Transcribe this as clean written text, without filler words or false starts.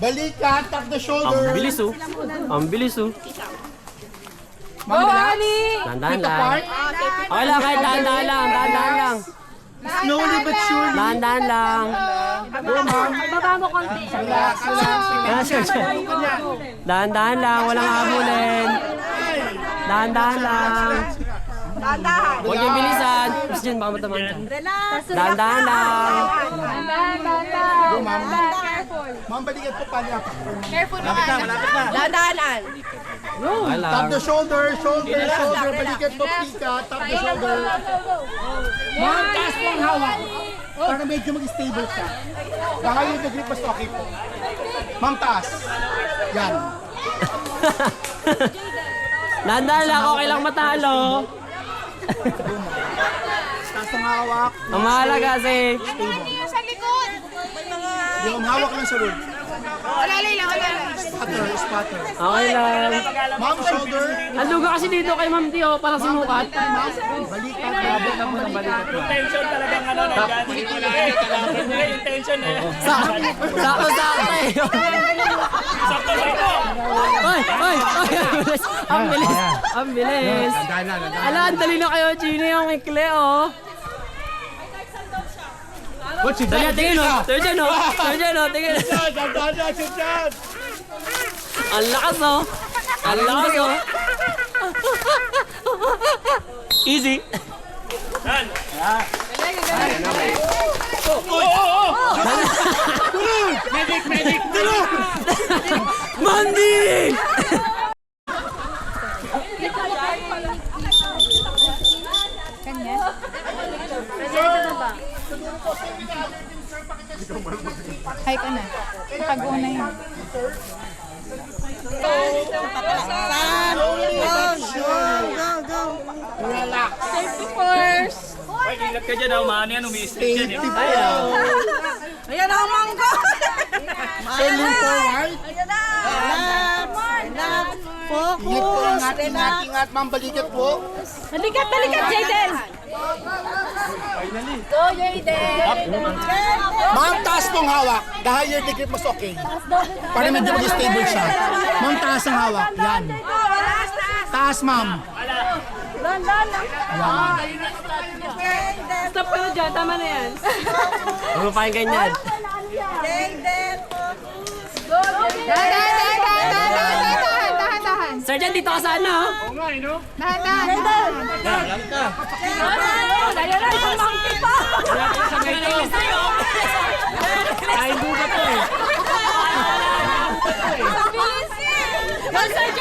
Balikan, tap the shoulder. Ang bilis oh. Ang bilis oh. Dahan-dahan lang. Okay lang, kahit dahan-dahan lang. Dahan-dahan lang. Slowly but surely. Dahan-dahan lang. Baba mo konti. Dahan-dahan lang, walang habulin. Dahan-dahan lang. Huwag niyong bilisan. Gusto dyan, baka matamaan ka. Dahan-dahan lang. Ma'am, balikan po pala. Careful naman. Dandanan. Okay lang. Tap the shoulder, shoulder. Balikan po, pika. Tap the shoulder. Ma'am, taas po ang hawak. Para medyo mag-stable ka. Baka yung degree mas okay po. Ma'am, taas. Yan. Dahan-dahan lang, okay lang matalo. Taas ang hawak. Ang mahalaga kasi. Sa likod. Yung hawak lang sa road. Wala lang. Spotter. Okay lang. Ma'am, shoulder. Ang luga kasi dito kay Ma'am Tio, para sinukat. Balikan. Labot ang balikan. Tension talagang ano, nandyan. Yung tension eh. Sakto-sakto eh. Sakto-sakto. Ay, ang bilis. Ang bilis. Ala, ang dali na kayo, Gino, yung ikli, oh. Tingin, oh. Tingin, oh. Tingin. Ang lakas, oh. Ang lakas, oh. Easy. Dan. Medic. Mandi! Hi ka na. Pag-una yun. Relax. Safety first. Ay, ingat ka dyan, maano yan, umi-strip yan eh. Ayan ang mangga. Turning forward. Focus. Ingat. Ma'am, balikan po. Balikat, Jaden. Go, Jaden. Ma'am, taas pong hawak. The higher the grip, mas okay. Para medyo mag-stable siya. Ma'am, taas ang hawak. Yan. Taas, ma'am. Stop ka na dyan. Tama na yan. Huwag mo pa yung ganyan. Dahan. Sir, dyan, dito ka sa ano? Dahan. Dahil na, isang monkey pa. Ay, hindi ba to eh. Ang bilis eh.